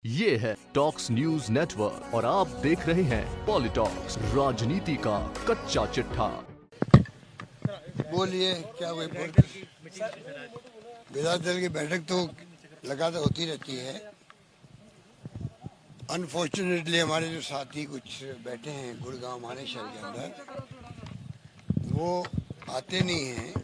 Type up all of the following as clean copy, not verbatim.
ये है talks news network और आप देख रहे हैं पॉलिटॉक्स, राजनीति का कच्चा चिट्ठा। बोलिए क्या हुआ? विधायक दल की बैठक तो लगातार होती रहती है। अनफॉर्चुनेटली हमारे जो साथी कुछ बैठे हैं गुड़गांव माने शहर के अंदर, वो आते नहीं हैं,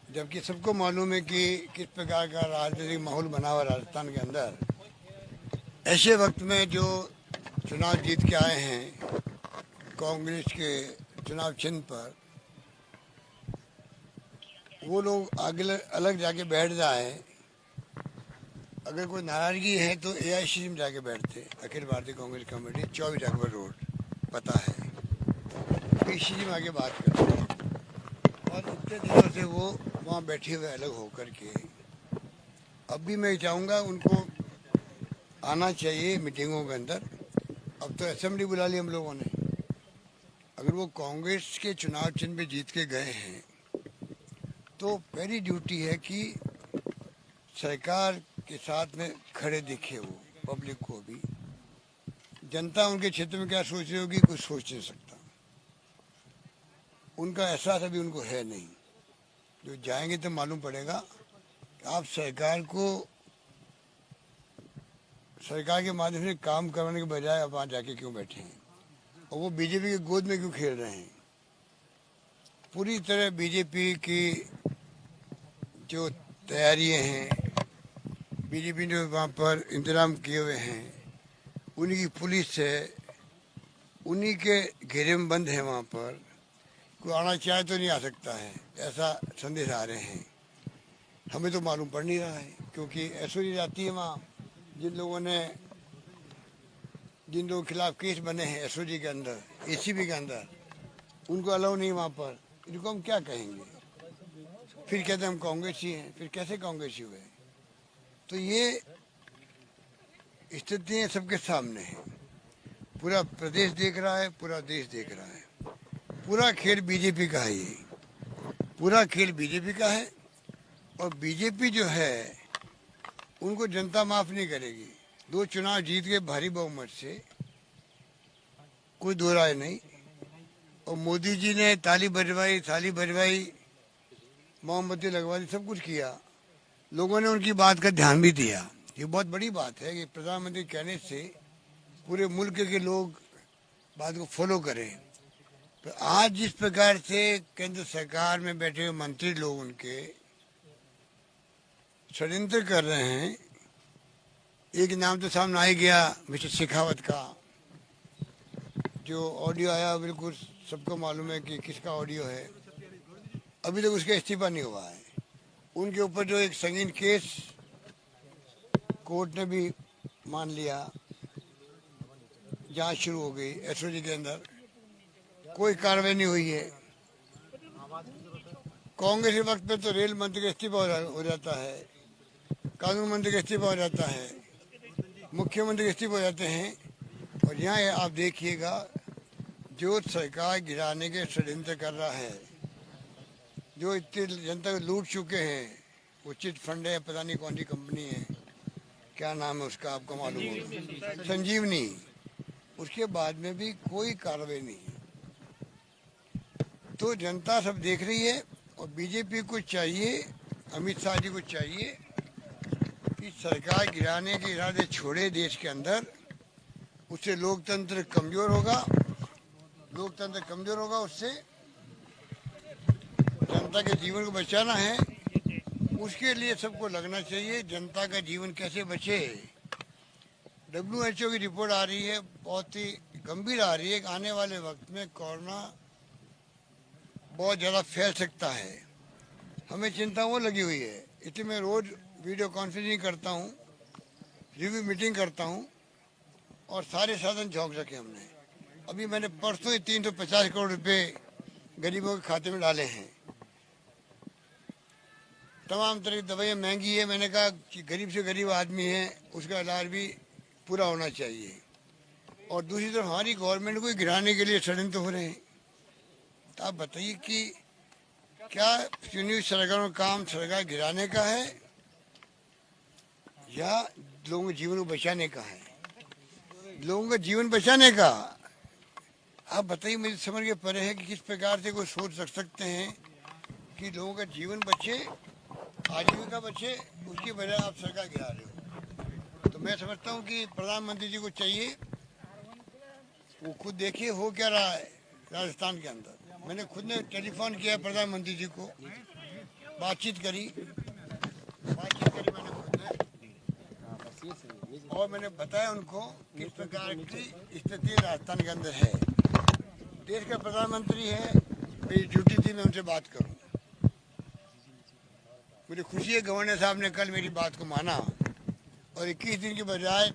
जबकि सबको मालूम है कि किस प्रकार का राजनीतिक माहौल बना हुआ राजस्थान के अंदर। ऐसे वक्त में जो चुनाव जीत के आए हैं कांग्रेस के चुनाव चिन्ह पर, वो लोग आगे अलग जाके बैठ जाए। अगर कोई नाराजगी है तो एआईसीसी में जाके बैठते, अखिल भारतीय कांग्रेस कमेटी 24 अकबर रोड, पता है, पीसीसी में आके बात करते हैं। और इतने दिनों से वो वहाँ बैठे हुए अलग होकर के, अब भी मैं चाहूँगा उनको आना चाहिए मीटिंगों के अंदर। अब तो असेंबली बुला ली हम लोगों ने। अगर वो कांग्रेस के चुनाव चिन्ह पे जीत के गए हैं तो पहली ड्यूटी है कि सरकार के साथ में खड़े दिखे, वो पब्लिक को भी। जनता उनके क्षेत्र में क्या सोच रही होगी, कुछ सोच नहीं सकता, उनका एहसास अभी उनको है नहीं। जो जाएंगे तो मालूम पड़ेगा कि आप सरकार के माध्यम से काम करवाने के बजाय आप वहाँ जाके क्यों बैठे हैं, और वो बीजेपी की गोद में क्यों खेल रहे हैं। पूरी तरह बीजेपी की जो तैयारियां हैं, बीजेपी ने वहाँ पर इंतजाम किए हुए हैं, उन्हीं की पुलिस है, उन्हीं के घेरे में बंद है। वहाँ पर कोई आना चाहे तो नहीं आ सकता है, ऐसा संदेश आ रहे हैं। हमें तो मालूम पड़ नहीं रहा है, क्योंकि एसओजी जाती है वहाँ। जिन लोगों के खिलाफ केस बने हैं एसओजी के अंदर, एसीबी के अंदर, उनको अलाउ नहीं वहाँ पर। इनको हम क्या कहेंगे? फिर कहते हैं हम कांग्रेसी हैं, फिर कैसे कांग्रेसी हुए? तो ये स्थितियाँ सबके सामने हैं, पूरा प्रदेश देख रहा है, पूरा देश देख रहा है। पूरा खेल बीजेपी का है, ये पूरा खेल बीजेपी का है। और बीजेपी जो है उनको जनता माफ नहीं करेगी। 2 चुनाव जीत के भारी बहुमत से, कोई दो राय नहीं। और मोदी जी ने ताली बजवाई, मोमबत्ती लगवा दी, सब कुछ किया। लोगों ने उनकी बात का ध्यान भी दिया। ये बहुत बड़ी बात है कि प्रधानमंत्री कहने से पूरे मुल्क के लोग बात को फॉलो करें। तो आज जिस प्रकार से केंद्र सरकार में बैठे हुए मंत्री लोग उनके षड्यंत्र कर रहे हैं, एक नाम तो सामने आ ही गया, मिस्टर शेखावत का। जो ऑडियो आया बिल्कुल सबको मालूम है कि किसका ऑडियो है। अभी तक उसका इस्तीफा नहीं हुआ है। उनके ऊपर जो एक संगीन केस कोर्ट ने भी मान लिया, जांच शुरू हो गई एसओजी के अंदर, कोई कार्रवाई नहीं हुई है। कांग्रेस के वक्त पे तो रेल मंत्री का इस्तीफा हो जाता है, कानून मंत्री का इस्तीफा हो जाता है, मुख्यमंत्री का इस्तीफा हो जाते हैं। और यहाँ आप देखिएगा, जो सरकार गिराने के षड्यंत्र कर रहा है, जो इतनी जनता को लूट चुके हैं, वो चिट फंड है, पता नहीं कौन सी कंपनी है, क्या नाम है उसका, आपको मालूम होगा, संजीवनी। उसके बाद में भी कोई कार्रवाई नहीं है। तो जनता सब देख रही है। और बीजेपी को चाहिए, अमित शाह जी को चाहिए कि सरकार गिराने के इरादे छोड़े देश के अंदर। उससे लोकतंत्र कमजोर होगा, उससे जनता के जीवन को बचाना है। उसके लिए सबको लगना चाहिए जनता का जीवन कैसे बचे। WHO की रिपोर्ट आ रही है, बहुत ही गंभीर आ रही है कि आने वाले वक्त में कोरोना बहुत ज़्यादा फैल सकता है। हमें चिंता वो लगी हुई है, इसलिए मैं रोज़ वीडियो कॉन्फ्रेंसिंग करता हूँ, रिव्यू मीटिंग करता हूँ, और सारे साधन झोंक रखे हमने। अभी मैंने परसों ही 350 करोड़ रुपए गरीबों के खाते में डाले हैं। तमाम तरह की दवाइयाँ महंगी है, मैंने कहा कि गरीब से गरीब आदमी है, उसका इलाज भी पूरा होना चाहिए। और दूसरी तरफ हमारी गवर्नमेंट को गिराने के लिए षड्यंत्र हो रहे हैं। तो आप बताइए कि क्या चुनी हुई सरकारों का काम सरकार गिराने का है, या लोगों के जीवन को बचाने का है, लोगों का जीवन बचाने का। आप बताइए, मेरी समझ के परे है कि किस प्रकार से कोई सोच रख सकते हैं कि लोगों का जीवन बचे, आजीविका बचे, उसकी वजह आप सरकार गिरा रहे हो। तो मैं समझता हूँ कि प्रधानमंत्री जी को चाहिए वो खुद देखिए हो क्या रहा है राजस्थान के अंदर। मैंने खुद ने टेलीफोन किया प्रधानमंत्री जी को, बातचीत करी मैंने खुद ने, और मैंने बताया उनको किस प्रकार की स्थिति राजस्थान के अंदर है। देश का प्रधानमंत्री है, मेरी ड्यूटी थी मैं उनसे बात करूं। मुझे खुशी है गवर्नर साहब ने कल मेरी बात को माना, और 21 दिन के बजाय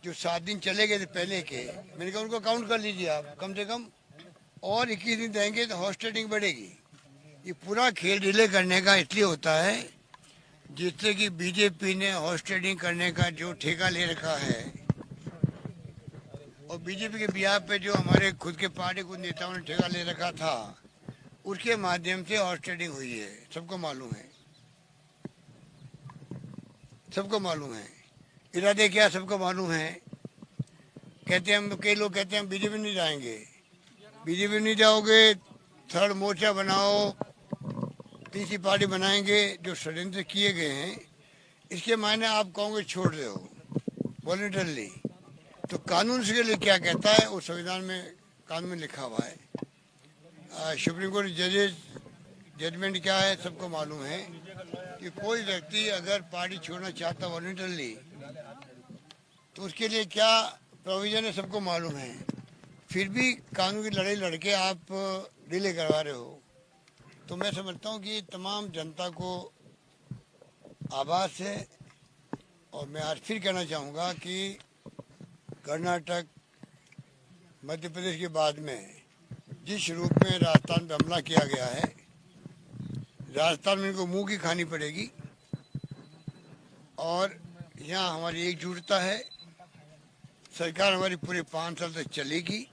जो 7 दिन चले गए थे पहले के, मैंने कहा उनको काउंट कर लीजिए आप, कम से कम और 21 दिन देंगे तो हॉर्स ट्रेडिंग बढ़ेगी। ये पूरा खेल डिले करने का इसलिए होता है जिससे कि बीजेपी ने हॉर्स ट्रेडिंग करने का जो ठेका ले रखा है, और बीजेपी के बिहार पे जो हमारे खुद के पार्टी कुछ नेताओं ने ठेका ले रखा था, उसके माध्यम से हॉर्स ट्रेडिंग हुई है। सबको मालूम है, सबको मालूम है इरादे क्या, सबको मालूम है। कहते हैं हम, कई लोग कहते हैं हम बीजेपी नहीं जाएंगे। बीजेपी नहीं जाओगे, थर्ड मोर्चा बनाओ, तीसरी पार्टी बनाएंगे, जो षड्यंत्र किए गए हैं इसके मायने आप कांग्रेस छोड़ रहे हो वॉलंटरली। तो कानून इसके लिए क्या कहता है, वो संविधान में कानून में लिखा हुआ है। सुप्रीम कोर्ट जजमेंट क्या है सबको मालूम है कि कोई व्यक्ति अगर पार्टी छोड़ना चाहता वॉलंटरली तो उसके लिए क्या प्रोविजन है सबको मालूम है। फिर भी कानून की लड़ाई लड़के आप डिले करवा रहे हो। तो मैं समझता हूँ कि तमाम जनता को आभास है, और मैं आज फिर कहना चाहूँगा कि कर्नाटक मध्य प्रदेश के बाद में जिस रूप में राजस्थान पर हमला किया गया है, राजस्थान में इनको मुंह की खानी पड़ेगी। और यहाँ हमारी एकजुटता है, सरकार हमारी पूरे 5 साल तक चलेगी,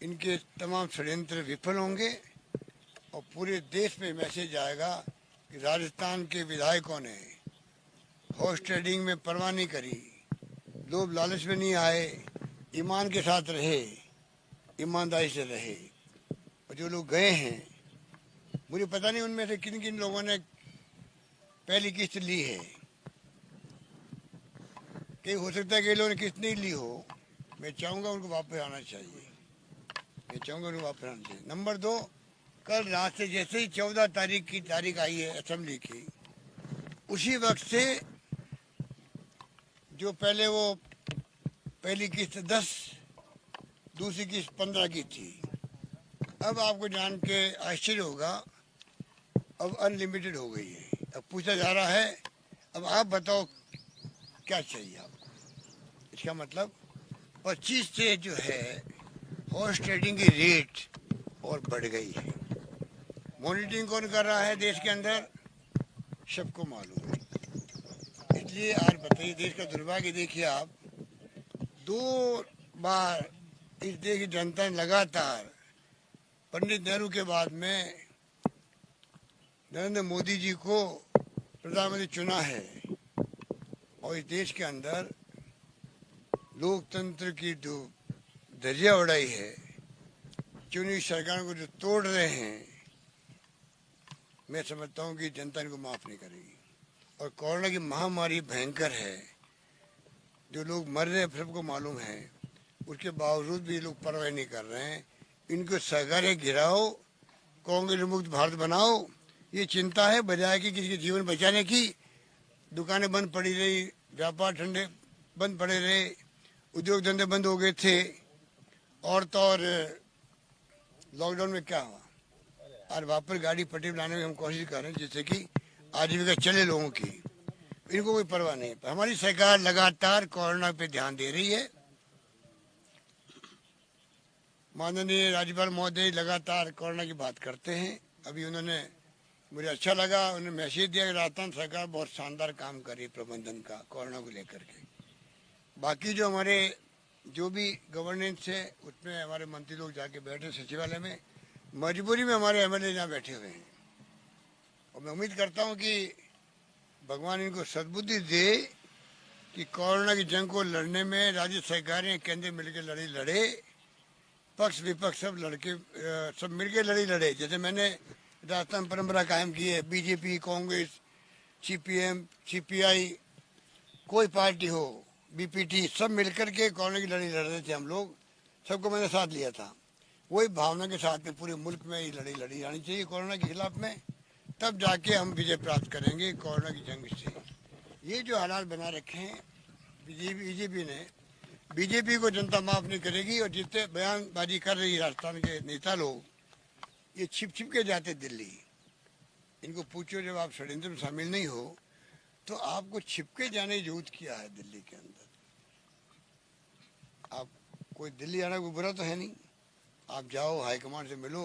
इनके तमाम षड्यंत्र विफल होंगे, और पूरे देश में मैसेज आएगा कि राजस्थान के विधायकों ने हॉर्स ट्रेडिंग में परवाह नहीं करी, लोभ लालच में नहीं आए, ईमान के साथ रहे, ईमानदारी से रहे। और जो लोग गए हैं, मुझे पता नहीं उनमें से किन किन लोगों ने पहली किस्त ली है, कहीं हो सकता है कि लोगों ने किस्त नहीं ली हो। मैं चाहूँगा उनको वापस आना चाहिए, मैं चाहूँगा उनको वापस आना चाहिए। नंबर 2, कल रात से जैसे ही 14 तारीख की तारीख आई है असेंबली की, उसी वक्त से जो पहले वो पहली किस्त 10, दूसरी किस्त 15 की थी, अब आपको जान के आश्चर्य होगा अब अनलिमिटेड हो गई है। अब पूछा जा रहा है अब आप बताओ क्या चाहिए आपको। इसका मतलब 25 से जो है हॉर्स ट्रेडिंग की रेट और बढ़ गई है। मॉनिटरिंग कौन कर रहा है देश के अंदर, सबको मालूम है। इसलिए आज बताइए, देश का दुर्भाग्य देखिए आप, 2 बार इस देश की जनता ने लगातार पंडित नेहरू के बाद में नरेंद्र मोदी जी को प्रधानमंत्री चुना है, और इस देश के अंदर लोकतंत्र की जो धज्जियां उड़ाई है, चुनी सरकारों को जो तोड़ रहे हैं, मैं समझता हूँ कि जनता इनको माफ नहीं करेगी। और कोरोना की महामारी भयंकर है, जो लोग मर रहे हैं सबको मालूम है, उसके बावजूद भी लोग परवाह नहीं कर रहे हैं। इनको सरकारें गिराओ, कांग्रेस मुक्त भारत बनाओ, ये चिंता है, बजाय कि किसी के जीवन बचाने की। दुकानें बंद पड़ी रही, व्यापार ठंडे बंद पड़े रहे, उद्योग धंधे बंद हो गए थे। और तो और लॉकडाउन में क्या हुआ, और वापस गाड़ी पटरी लाने में हम कोशिश कर रहे हैं जिससे कि आजीविका चले लोगों की। इनको कोई परवाह नहीं। हमारी सरकार लगातार कोरोना पे ध्यान दे रही है। माननीय राज्यपाल महोदय लगातार कोरोना की बात करते हैं। अभी उन्होंने, मुझे अच्छा लगा, उन्होंने मैसेज दिया कि राजस्थान सरकार बहुत शानदार काम कर रही है प्रबंधन का कोरोना को लेकर के। बाकी जो हमारे जो भी गवर्नेंस है उसमें हमारे मंत्री लोग जाके बैठे सचिवालय में, मजबूरी में हमारे एमएलए यहाँ बैठे हुए हैं। और मैं उम्मीद करता हूँ कि भगवान इनको सद्बुद्धि दे कि कोरोना की जंग को लड़ने में राज्य सरकारें केंद्र मिलकर लड़े, पक्ष विपक्ष सब सब मिलकर लड़े। जैसे मैंने राजस्थान परंपरा कायम की है, बीजेपी, कांग्रेस, सीपीएम, सीपीआई, कोई पार्टी हो, बीपीटी, सब मिलकर के कोरोना की लड़ाई लड़ रहे थे हम लोग, सबको मैंने साथ लिया था। वही भावना के साथ में पूरे मुल्क में ये लड़ी जानी चाहिए कोरोना के खिलाफ में, तब जाके हम विजय प्राप्त करेंगे कोरोना की जंग से। ये जो हालात बना रखे हैं बीजेपी ने, बीजेपी को जनता माफ नहीं करेगी। और जितने बयानबाजी कर रही राजस्थान के नेता लोग, ये छिप के जाते दिल्ली। इनको पूछो जब आप षड्यंत्र में शामिल नहीं हो तो आपको छिपके जाने की जरूरत क्या है दिल्ली के अंदर? आप कोई दिल्ली आना कोई बुरा तो है नहीं, आप जाओ हाईकमांड से मिलो,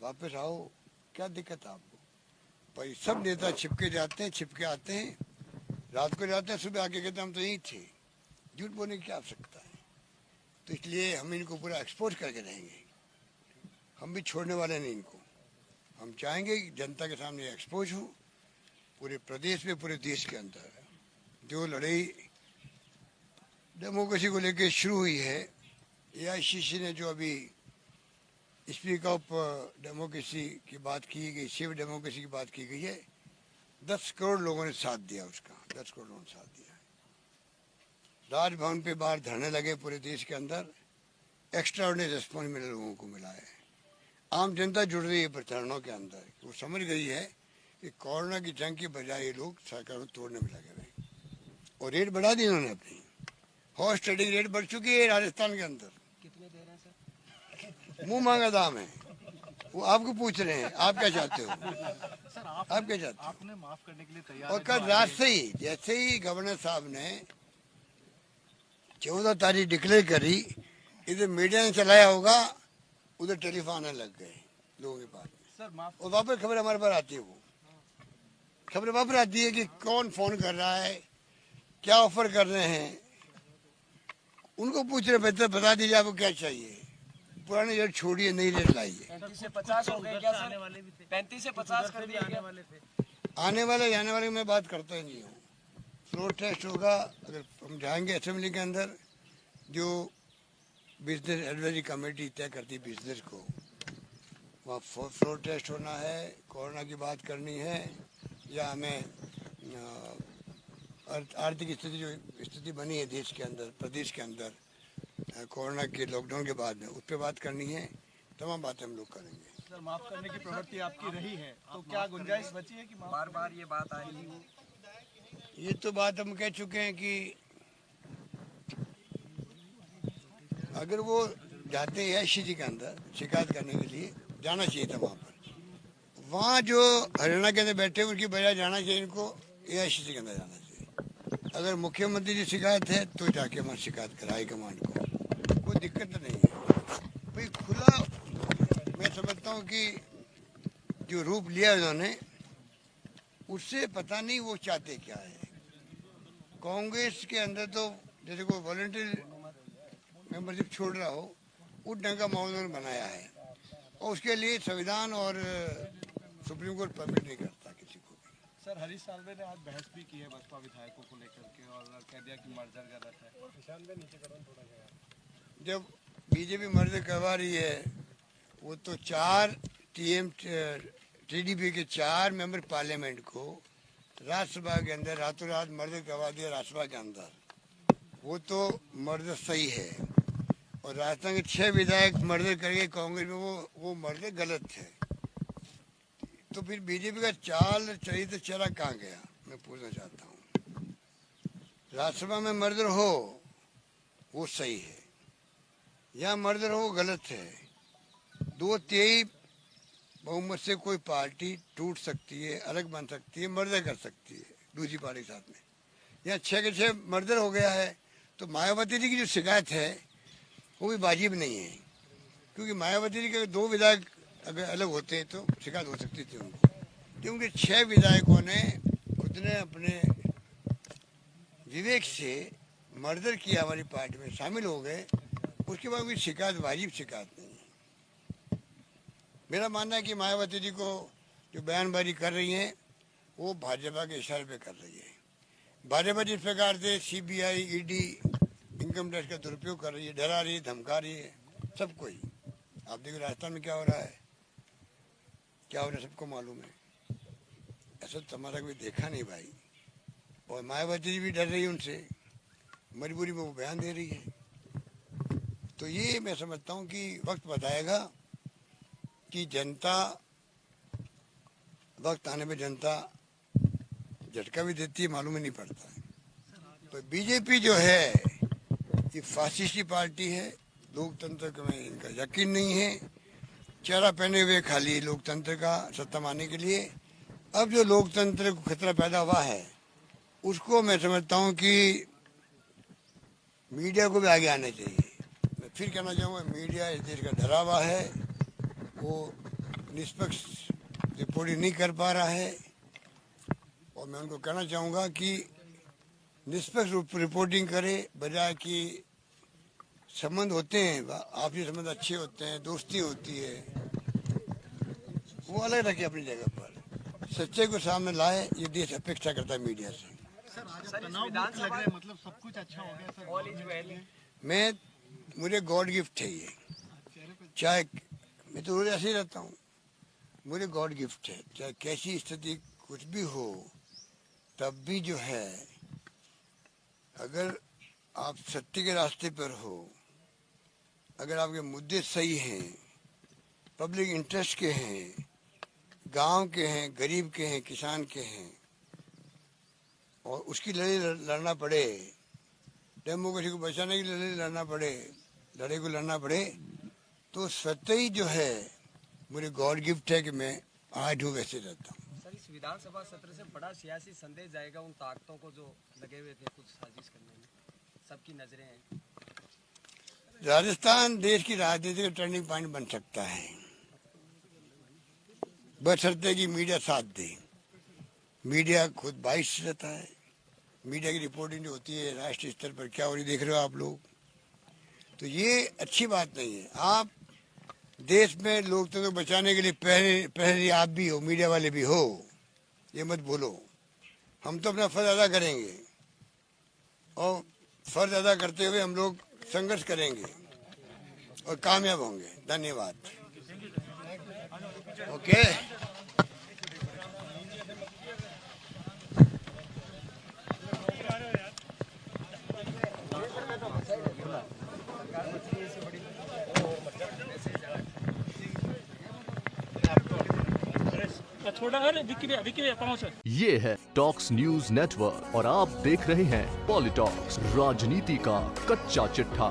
वापस आओ, क्या दिक्कत है आपको? पर सब नेता छिपके जाते हैं, छिपके आते हैं, रात को जाते हैं, सुबह आके कहते हैं हम तो यहीं थे। झूठ बोलने की क्या आवश्यकता है? तो इसलिए हम इनको पूरा एक्सपोज करके रहेंगे, हम भी छोड़ने वाले नहीं इनको। हम चाहेंगे कि जनता के सामने एक्सपोज हो, पूरे प्रदेश में, पूरे देश के अंदर जो लड़ाई डेमोक्रेसी को लेकर शुरू हुई है, एआईसीसी ने जो अभी स्पीक ऑफ डेमोक्रेसी की बात की गई, सिविल डेमोक्रेसी की बात की गई है, 10 करोड़ लोगों ने साथ दिया उसका, 10 करोड़ लोगों ने साथ दिया। राजभवन पे बाहर धरने लगे पूरे देश के अंदर, एक्स्ट्रा ऑर्डिनरी रिस्पॉन्स मिले लोगों को मिला है। आम जनता जुड़ रही है धरनों के अंदर, वो समझ गई है कि कोरोना की जंग की बजाय ये लोग सरकार को तोड़ने में लगे हुए। और रेट बढ़ा दी इन्होंने अपनी, हॉर्स ट्रेडिंग रेट बढ़ चुकी है राजस्थान के अंदर। कितने दे रहे हैं सर? मुंह मांगा दाम है, वो आपको पूछ रहे हैं आप क्या चाहते हो? सर आप क्या चाहते हो? आपने माफ करने के लिए तैयार और कल रात से ही जैसे ही गवर्नर साहब ने 14 तारीख डिक्लेयर करी, इधर मीडिया ने चलाया होगा, उधर टेलीफोन आने लग गए लोगों के पास में। सर माफ और वापस खबर हमारे पास आती है, वो खबर वापस आती है कि कौन फोन कर रहा है, क्या ऑफर कर रहे हैं, उनको पूछ रहे बेहतर बता दीजिए आपको क्या चाहिए। पुराने रेट छोड़िए, नई रेट लाइए। 35 से 50 हो गए क्या सर? 35 से 50 कर दिया गया। आने वाले जाने वाले मैं बात करता ही नहीं हूँ। फ्लोर टेस्ट होगा, अगर हम जाएंगे असेंबली के अंदर, जो बिजनेस एडवाइजरी कमेटी तय करती है बिजनेस को, वहाँ फ्लोर टेस्ट होना है, कोरोना की बात करनी है, या हमें आर्थिक स्थिति जो स्थिति बनी है देश के अंदर, प्रदेश के अंदर कोरोना के लॉकडाउन के बाद में, उस पर बात करनी है। तमाम बातें हम लोग करेंगे। सर माफ करने की प्रवृत्ति आपकी रही है, तो क्या गुंजाइश बची है कि माफ? बार बार ये बात आ रही है। ये तो बात हम कह चुके हैं कि अगर वो जाते हैं एआईसीसी के अंदर शिकायत करने के लिए, जाना चाहिए था वहाँ पर। वहाँ जो हरियाणा के अंदर बैठे उनकी बजाय जाना चाहिए इनको एआईसीसी के अंदर जाना चाहिए। अगर मुख्यमंत्री की शिकायत है तो जाके वहाँ शिकायत कराए कमांड को, कोई दिक्कत नहीं है भाई। खुला मैं समझता हूँ कि जो रूप लिया उन्होंने, उससे पता नहीं वो चाहते क्या है। कांग्रेस के अंदर तो जैसे कोई वॉलंटियर मेंबरशिप छोड़ रहा हो, उस ढंग का माहौल उन्होंने बनाया है, और उसके लिए संविधान और सुप्रीम कोर्ट परमिट नहीं करता किसी को भी। सर हरीश साल्वे ने आज बहस भी की है बसपा विधायकों को लेकर के, और कह दिया कि मर्जर गलत है। जब बीजेपी मर्जर करवा रही है, वो तो 4 टीडीपी के 4 मेंबर पार्लियामेंट को राज्यसभा के अंदर रातों रात मर्जर करवा दिया राज्यसभा के अंदर, वो तो मर्जर सही है। और राजस्थान के 6 विधायक मर्डर करके कांग्रेस में, वो मर्डर गलत थे। तो फिर बीजेपी का चाल चरित्र चला कहाँ गया, मैं पूछना चाहता हूँ। राज्यसभा में मर्डर हो वो सही है, या मर्डर हो वो गलत है। 2/3 बहुमत से कोई पार्टी टूट सकती है, अलग बन सकती है, मर्डर कर सकती है दूसरी पार्टी के साथ में। यहाँ 6 के 6 मर्डर हो गया है, तो मायावती जी की जो शिकायत है वो भी वाजिब नहीं है, क्योंकि मायावती जी के 2 विधायक अगर अलग होते तो शिकायत हो सकती थी उनको, क्योंकि 6 विधायकों ने खुद ने अपने विवेक से मर्डर किया, हमारी पार्टी में शामिल हो गए, उसके बाद कोई शिकायत वाजिब शिकायत नहीं है। मेरा मानना है कि मायावती जी को जो बयानबाजी कर रही हैं वो भाजपा के इशारे पे कर रही है। भाजपा जिस प्रकार से सीबीआई, ईडी, इनकम टैक्स का दुरुपयोग कर रही है, डरा रही है, धमका रही है सबको ही। आप देखो राजस्थान में क्या हो रहा है, क्या हो रहा है सबको मालूम है। ऐसा तो हमारा कोई देखा नहीं भाई। और मायावती जी भी डर रही है उनसे, मजबूरी में वो बयान दे रही है। तो ये मैं समझता हूँ कि वक्त बताएगा कि जनता, वक्त आने पे जनता झटका भी देती है, मालूम ही नहीं पड़ता है। तो बीजेपी जो है ये फासिस्टी पार्टी है, लोकतंत्र में इनका यकीन नहीं है, चेहरा पहने हुए खाली लोकतंत्र का सत्ता मारने के लिए। अब जो लोकतंत्र को खतरा पैदा हुआ है उसको मैं समझता हूँ कि मीडिया को भी आगे आना चाहिए। मैं फिर कहना चाहूँगा, मीडिया इस देश का डरा हुआ है, वो निष्पक्ष रिपोर्टिंग नहीं कर पा रहा है। और मैं उनको कहना चाहूँगा कि निष्पक्ष रिपोर्टिंग करे, बजाय कि संबंध होते हैं, आपसी संबंध अच्छे होते हैं, दोस्ती होती है, वो अलग रखे अपनी जगह पर, सच्चे को सामने लाए। ये देश अपेक्षा करता है मीडिया से। मतलब सब कुछ अच्छा हो गया सर। मुझे गॉड गिफ्ट है ये, चाहे मैं तो रोज ऐसे ही रहता हूँ, मुझे गॉड गिफ्ट है। चाहे कैसी स्थिति कुछ भी हो, तब भी जो है अगर आप सत्य के रास्ते पर हो, अगर आपके मुद्दे सही हैं, पब्लिक इंटरेस्ट के हैं, गांव के हैं, गरीब के हैं, किसान के हैं, और उसकी लड़ाई लड़ना पड़े, डेमोक्रेसी को बचाने की लड़ाई लड़ना पड़े, लड़ाई को लड़ना पड़े, तो सत्य ही जो है मुझे गॉड गिफ्ट है कि मैं आज हूँ वैसे रहता हूँ। सर, इस विधानसभा सत्र से बड़ा सियासी संदेश जाएगा उन ताकतों को जो लगे हुए थे कुछ साजिश करने में, सबकी नजरें हैं। राजस्थान देश की राजनीति का टर्निंग पॉइंट बन सकता है, बशर्ते कि मीडिया साथ दे। मीडिया खुद बाइस रहता है, मीडिया की रिपोर्टिंग जो होती है राष्ट्रीय स्तर पर क्या हो रही देख रहे हो आप लोग, तो ये अच्छी बात नहीं है। आप देश में लोकतंत्र को बचाने के लिए पहले आप भी हो, मीडिया वाले भी हो, ये मत भूलो। हम तो अपना फर्ज अदा करेंगे और फर्ज अदा करते हुए हम लोग संघर्ष करेंगे और कामयाब होंगे। धन्यवाद। ओके। छोटा है विक्की पहुंच। ये है टॉक्स न्यूज नेटवर्क और आप देख रहे हैं पॉलिटॉक्स, राजनीति का कच्चा चिट्ठा।